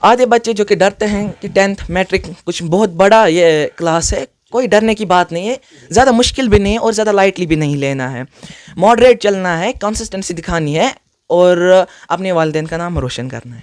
آدھے بچے جو کہ ڈرتے ہیں کہ 10th میٹرک کچھ بہت بڑا یہ کلاس ہے، کوئی ڈرنے کی بات نہیں ہے، زیادہ مشکل بھی نہیں ہے اور زیادہ لائٹلی بھی نہیں لینا ہے، ماڈریٹ چلنا ہے، کنسسٹنسی دکھانی ہے اور اپنے والدین کا نام روشن کرنا ہے.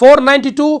492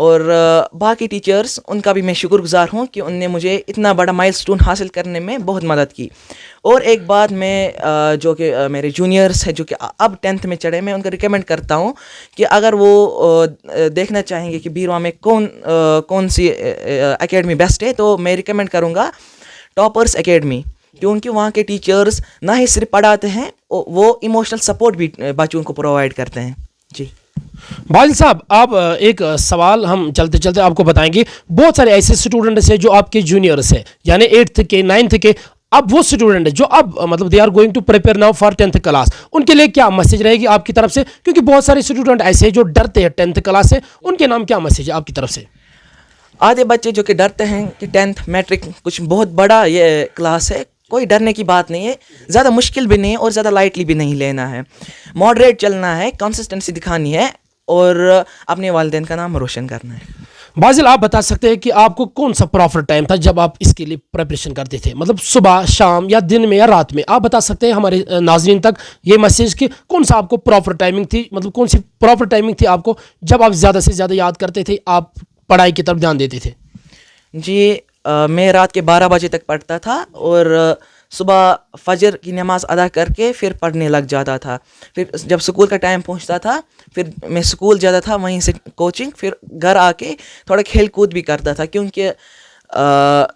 اور باقی ٹیچرز ان کا بھی میں شکر گزار ہوں کہ ان نے مجھے اتنا بڑا مائل سٹون حاصل کرنے میں بہت مدد کی. اور ایک بات میں جو کہ میرے جونیئرس ہیں جو کہ اب 10th میں چڑھے, میں ان کو ریکمینڈ کرتا ہوں کہ اگر وہ دیکھنا چاہیں گے کہ بیرواں میں کون سی اکیڈمی بیسٹ ہے, تو میں ریکمینڈ کروں گا ٹاپرس اکیڈمی, کیونکہ وہاں کے ٹیچرز نہ ہی صرف پڑھاتے ہیں, وہ ایموشنل سپورٹ بھی بچوں کو پرووائڈ کرتے ہیں. جی باجل صاحب, آپ ایک سوال ہم چلتے چلتے آپ کو بتائیں گے. بہت سارے ایسے اسٹوڈنٹس ہیں جو آپ کے جونیئرس ہیں, یعنی 8th کے 9th کے, اب وہ اسٹوڈنٹ جو اب مطلب they are going to prepare now for 10th class, ان کے لیے کیا میسج رہے گی آپ کی طرف سے؟ کیونکہ بہت سارے اسٹوڈنٹ ایسے ہیں جو ڈرتے ہیں 10th کلاس سے, ان کے نام کیا میسج ہے آپ کی طرف سے؟ آدھے بچے جو کہ ڈرتے ہیں کہ 10th میٹرک کچھ بہت بڑا یہ کلاس ہے, کوئی ڈرنے کی بات نہیں ہے, زیادہ مشکل بھی نہیں ہے اور زیادہ لائٹلی بھی نہیں لینا ہے, ماڈریٹ چلنا ہے, کنسسٹنسی دکھانی ہے اور اپنے والدین کا نام روشن کرنا ہے. باجل, آپ بتا سکتے ہیں کہ آپ کو کون سا پراپر ٹائم تھا جب آپ اس کے لیے پریپریشن کرتے تھے, مطلب صبح, شام یا دن میں یا رات میں؟ آپ بتا سکتے ہیں ہمارے ناظرین تک یہ میسیج کہ کون سا آپ کو پراپر ٹائمنگ تھی, مطلب کون سی پراپر ٹائمنگ تھی آپ کو جب آپ زیادہ سے زیادہ یاد کرتے تھے, آپ پڑھائی کی طرف دھیان دیتے تھے؟ جی, میں رات کے 12 بجے تک پڑھتا تھا اور صبح فجر کی نماز ادا کر کے پھر پڑھنے لگ جاتا تھا. پھر جب اسکول کا ٹائم پہنچتا تھا پھر میں اسکول جاتا تھا, وہیں سے کوچنگ, پھر گھر آ کے تھوڑا کھیل کود بھی کرتا تھا, کیونکہ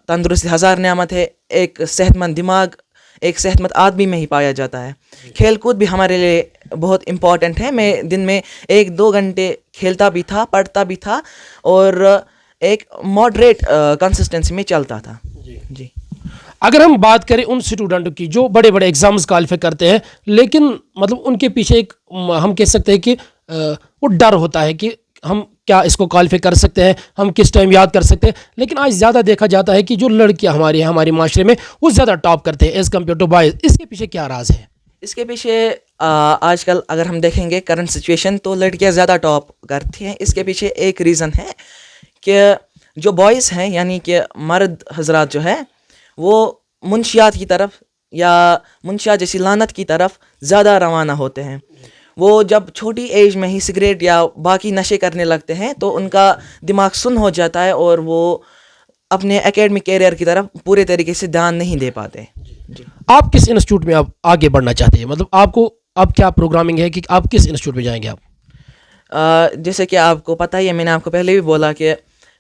تندرستی ہزار نعمت ہے, ایک صحت مند دماغ ایک صحت مند آدمی میں ہی پایا جاتا ہے. کھیل کود بھی ہمارے لیے بہت امپورٹنٹ ہے. میں دن میں 1-2 گھنٹے کھیلتا بھی تھا, پڑھتا بھی تھا اور ایک ماڈریٹ کنسسٹنسی میں چلتا تھا. جی, اگر ہم بات کریں ان اسٹوڈنٹ کی جو بڑے بڑے ایگزامز کوالیفائی کرتے ہیں, لیکن مطلب ان کے پیچھے ایک ہم کہہ سکتے ہیں کہ وہ ڈر ہوتا ہے کہ ہم کیا اس کو کوالیفائی کر سکتے ہیں, ہم کس ٹائم یاد کر سکتے ہیں, لیکن آج زیادہ دیکھا جاتا ہے کہ جو لڑکیاں ہمارے معاشرے میں وہ زیادہ ٹاپ کرتے ہیں ایز کمپیئر ٹو بوائز. اس کے پیچھے کیا راز ہے؟ اس کے پیچھے آج کل اگر ہم دیکھیں گے کرنٹ سچویشن, تو لڑکیاں زیادہ ٹاپ کرتی ہیں. اس کے پیچھے ایک ریزن ہے کہ جو بوائز ہیں, یعنی کہ مرد حضرات جو ہے, وہ منشیات کی طرف یا منشیات جیسی لعنت کی طرف زیادہ روانہ ہوتے ہیں. وہ جب چھوٹی ایج میں ہی سگریٹ یا باقی نشے کرنے لگتے ہیں تو ان کا دماغ سن ہو جاتا ہے اور وہ اپنے اکیڈمک کیریئر کی طرف پورے طریقے سے دھیان نہیں دے پاتے. جی, آپ کس انسٹیٹیوٹ میں آپ آگے بڑھنا چاہتے ہیں, مطلب آپ کو اب کیا پروگرامنگ ہے کہ آپ کس انسٹیٹیوٹ میں جائیں گے آپ؟ جیسے کہ آپ کو پتہ ہی ہے, میں نے آپ کو پہلے بھی بولا کہ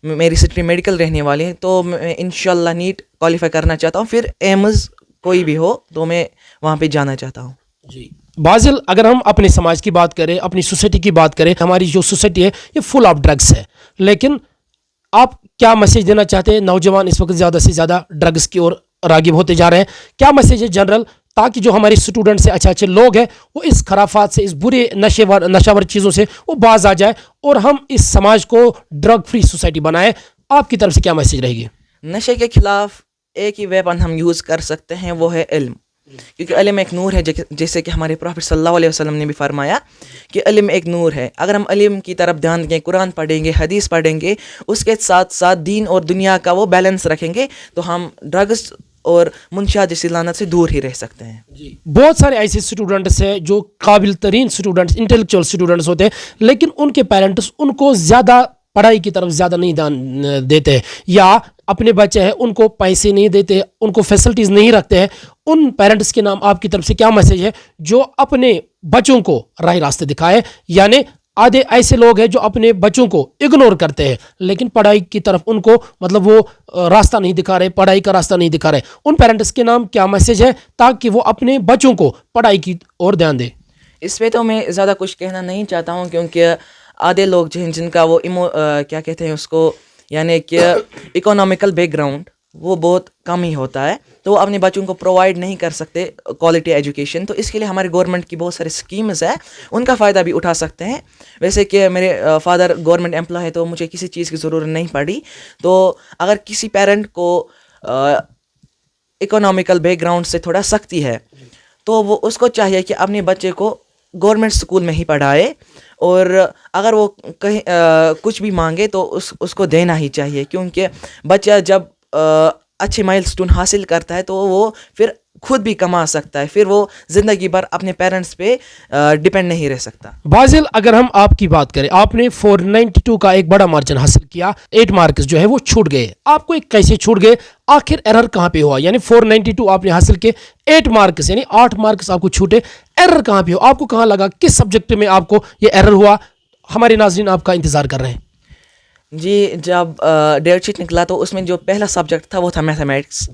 میری اسٹریم میڈیکل رہنے والی ہے, تو میں انشاءاللہ نیٹ کوالیفائی کرنا چاہتا ہوں. پھر ایمز کوئی بھی ہو تو میں وہاں پہ جانا چاہتا ہوں. جی باجل, اگر ہم اپنے سماج کی بات کریں, اپنی سوسائٹی کی بات کریں, ہماری جو سوسائٹی ہے یہ فل آف ڈرگس ہے, لیکن آپ کیا میسیج دینا چاہتے ہیں؟ نوجوان اس وقت زیادہ سے زیادہ ڈرگس کی اور راغب ہوتے جا رہے ہیں, کیا میسیج ہے جنرل, تاکہ جو ہمارے اسٹوڈنٹس ہیں, اچھے لوگ ہیں, وہ اس خرافات سے, اس برے نشاور چیزوں سے وہ باز آ جائے اور ہم اس سماج کو ڈرگ فری سوسائٹی بنائیں. آپ کی طرف سے کیا میسیج رہے گی؟ نشے کے خلاف ایک ہی ویپن ہم یوز کر سکتے ہیں, وہ ہے علم, کیونکہ علم ایک نور ہے, جیسے کہ ہمارے پروفیٹ صلی اللہ علیہ وسلم نے بھی فرمایا کہ علم ایک نور ہے. اگر ہم علم کی طرف دھیان دیں, قرآن پڑھیں گے, حدیث پڑھیں گے, اس کے ساتھ ساتھ دین اور دنیا کا وہ بیلنس رکھیں گے, تو ہم ڈرگس اور منشیات جیسی لعنت سے دور ہی رہ سکتے ہیں. بہت سارے ایسے اسٹوڈنٹس ہیں جو قابل ترین اسٹوڈنٹس, انٹلیکچوئل اسٹوڈنٹس ہوتے ہیں, لیکن ان کے پیرنٹس ان کو زیادہ پڑھائی کی طرف زیادہ نہیں دھیان دیتے ہیں, یا اپنے بچے ہیں ان کو پیسے نہیں دیتے, ان کو فیسلٹیز نہیں رکھتے ہیں. ان پیرنٹس کے نام آپ کی طرف سے کیا میسیج ہے جو اپنے بچوں کو راہ راستے دکھائے؟ یعنی آدھے ایسے لوگ ہیں جو اپنے بچوں کو اگنور کرتے ہیں, لیکن پڑھائی کی طرف ان کو مطلب وہ راستہ نہیں دکھا رہے, پڑھائی کا راستہ نہیں دکھا رہے. ان پیرنٹس کے نام کیا میسیج ہے تاکہ وہ اپنے بچوں کو پڑھائی کی اور دھیان دیں؟ اس پہ تو میں زیادہ کچھ کہنا نہیں چاہتا ہوں, کیونکہ آدھے لوگ جن کا وہ کیا کہتے ہیں اس کو, یعنی کہ اکنامیکل بیک گراؤنڈ وہ بہت کم ہی ہوتا ہے, تو وہ اپنے بچوں کو پرووائڈ نہیں کر سکتے کوالٹی ایجوکیشن. تو اس کے لیے ہمارے گورنمنٹ کی بہت ساری اسکیمز ہیں, ان کا فائدہ بھی اٹھا سکتے ہیں. ویسے کہ میرے فادر گورنمنٹ امپلائی ہے, تو مجھے کسی چیز کی ضرورت نہیں پڑی. تو اگر کسی پیرنٹ کو اکنامیکل بیک گراؤنڈ سے تھوڑا سختی ہے, تو وہ اس کو چاہیے کہ اپنے بچے کو گورنمنٹ اسکول میں ہی پڑھائے, اور اگر وہ کہیں کچھ بھی مانگے تو اس کو دینا ہی چاہیے, کیونکہ بچہ جب اچھے مائل سٹون حاصل کرتا ہے تو وہ پھر خود بھی کما سکتا ہے, پھر وہ زندگی بھر اپنے پیرنٹس پہ ڈپینڈ نہیں رہ سکتا. بازل, اگر ہم آپ کی بات کریں, آپ نے 492 کا ایک بڑا مارجن حاصل کیا, 8 مارکس جو ہے وہ چھوٹ گئے, آپ کو ایک کیسے چھوٹ گئے, آخر ایرر کہاں پہ ہوا؟ یعنی 492 آپ نے حاصل کیے, 8 مارکس یعنی 8 مارکس آپ کو چھوٹے, ایرر کہاں پہ ہوا, آپ کو کہاں لگا, کس سبجیکٹ میں آپ کو یہ ایرر ہوا؟ ہمارے ناظرین آپ کا انتظار کر رہے ہیں. جی, جب ڈیٹ شیٹ نکلا تو اس میں جو پہلا سبجیکٹ تھا وہ تھا میتھمیٹکس.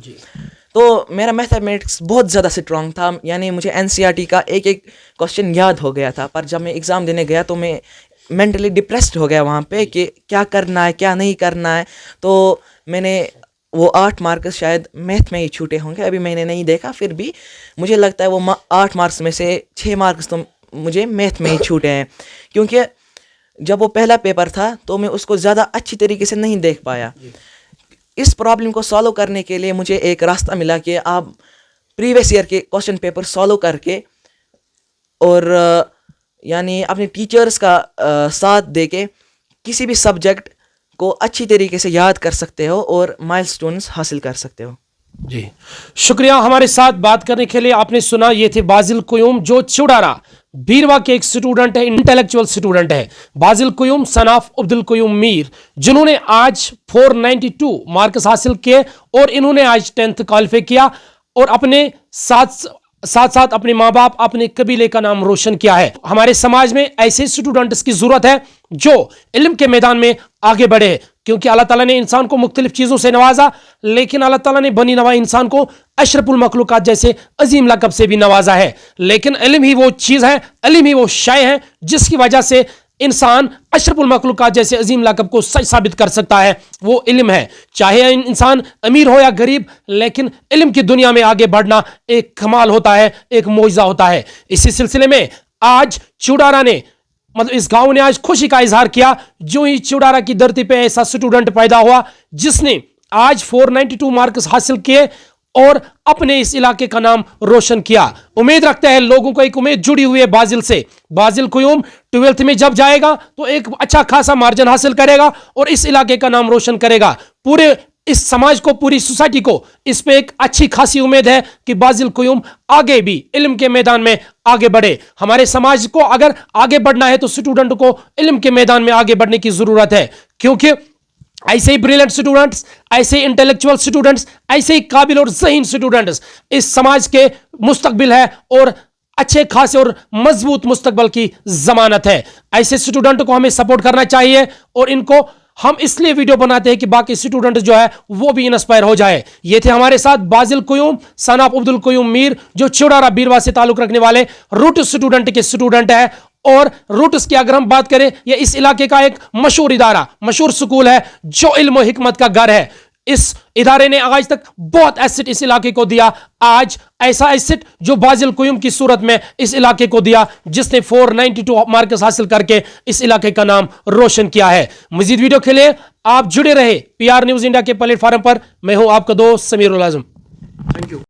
تو میرا میتھمیٹکس بہت زیادہ اسٹرانگ تھا, یعنی مجھے NCERT کا ایک ایک کوشچن یاد ہو گیا تھا. پر جب میں ایگزام دینے گیا تو میں مینٹلی ڈپریسڈ ہو گیا وہاں پہ کہ کیا کرنا ہے کیا نہیں کرنا ہے. تو میں نے وہ 8 مارکس شاید میتھ میں ہی چھوٹے ہوں گے, ابھی میں نے نہیں دیکھا, پھر بھی مجھے لگتا ہے وہ 8 مارکس میں سے 6 مارکس تو مجھے میتھ میں ہی چھوٹے ہیں, کیونکہ جب وہ پہلا پیپر تھا تو میں اس کو زیادہ اچھی طریقے سے نہیں دیکھ پایا. اس پرابلم کو سالو کرنے کے لیے مجھے ایک راستہ ملا کہ آپ پریویس ایئر کے کوشچن پیپر سالو کر کے اور یعنی اپنے ٹیچرز کا ساتھ دے کے کسی بھی سبجیکٹ کو اچھی طریقے سے یاد کر سکتے ہو اور مائل سٹونز حاصل کر سکتے ہو. جی شکریہ ہمارے ساتھ بات کرنے کے لیے. آپ نے سنا یہ تھے بازل قیوم, جو چوڑارا بیروا کے ایک اسٹوڈنٹ ہے, انٹلیکچوئل اسٹوڈنٹ ہے. بازل قیوم سن آف عبد القیوم میر, جنہوں نے آج 492 مارکس حاصل کیے اور انہوں نے آج 10th کوالیفائی کیا اور اپنے ساتھ ساتھ اپنے ماں باپ, اپنے قبیلے کا نام روشن کیا ہے. ہمارے سماج میں ایسے اسٹوڈنٹس کی ضرورت ہے جو علم کے میدان میں آگے بڑھے, کیونکہ اللہ تعالیٰ نے انسان کو مختلف چیزوں سے نوازا, لیکن اللہ تعالیٰ نے بنی نوع انسان کو اشرف المخلوقات جیسے عظیم لقب سے بھی نوازا ہے. لیکن علم ہی وہ چیز ہے, علم ہی وہ شے ہے جس کی وجہ سے انسان اشرف المخلوقات جیسے عظیم لقب کو سچ ثابت کر سکتا ہے. وہ علم ہے, چاہے انسان امیر ہو یا غریب, لیکن علم کی دنیا میں آگے بڑھنا ایک کمال ہوتا ہے, ایک معجزہ ہوتا ہے. اسی سلسلے میں آج چوڑارا نے اس گاؤں نے آج خوشی کا اظہار کیا, جو ہی چوڑارا کی دھرتی پہ ایسا اسٹوڈنٹ پیدا ہوا جس نے آج 492 مارکس حاصل کیے اور اپنے اس علاقے کا نام روشن کیا. امید رکھتے ہیں لوگوں کو ایک امید جڑی ہوئی ہے بازل سے. بازل قیوم 12th میں جب جائے گا تو ایک اچھا خاصا مارجن حاصل کرے گا اور اس علاقے کا نام روشن کرے گا. پورے اس سماج کو, پوری سوسائٹی کو اس پہ ایک اچھی خاصی امید ہے کہ بازل قیوم آگے بھی علم کے میدان میں آگے بڑھے. ہمارے سماج کو اگر آگے بڑھنا ہے تو اسٹوڈنٹ کو علم کے میدان میں آگے بڑھنے کی ضرورت ہے, کیونکہ ایسے ہی بریلینٹ اسٹوڈنٹس, ایسے ہی انٹلیکچوئل اسٹوڈنٹس, ایسے ہی قابل اور ذہین اسٹوڈنٹس اس سماج کے مستقبل ہے اور اچھے خاصے اور مضبوط مستقبل کی ضمانت ہے. ایسے اسٹوڈنٹ کو ہمیں سپورٹ کرنا چاہیے اور ان کو ہم اس لیے ویڈیو بناتے ہیں کہ باقی اسٹوڈنٹ جو ہے وہ بھی انسپائر ہو جائے. یہ تھے ہمارے ساتھ بازل قیوم سن آف عبد القیوم میر, جو چوڑارا بیروا سے تعلق رکھنے والے روٹ اسٹوڈنٹ کے اسٹوڈنٹ ہے. اور روٹس کی اگر ہم بات کریں, یہ اس علاقے کا ایک مشہور ادارہ, مشہور سکول ہے جو علم و حکمت کا گھر ہے. اس ادارے نے آج تک بہت ایسٹ اس علاقے کو دیا. آج ایسا ایسٹ جو بازل قیوم کی صورت میں اس علاقے کو دیا, جس نے 492 مارکس حاصل کر کے اس علاقے کا نام روشن کیا ہے. مزید ویڈیو کے لیے آپ جڑے رہے PR نیوز انڈیا کے پلیٹ فارم پر. میں ہوں آپ کا دوست سمیر العظم. Thank you.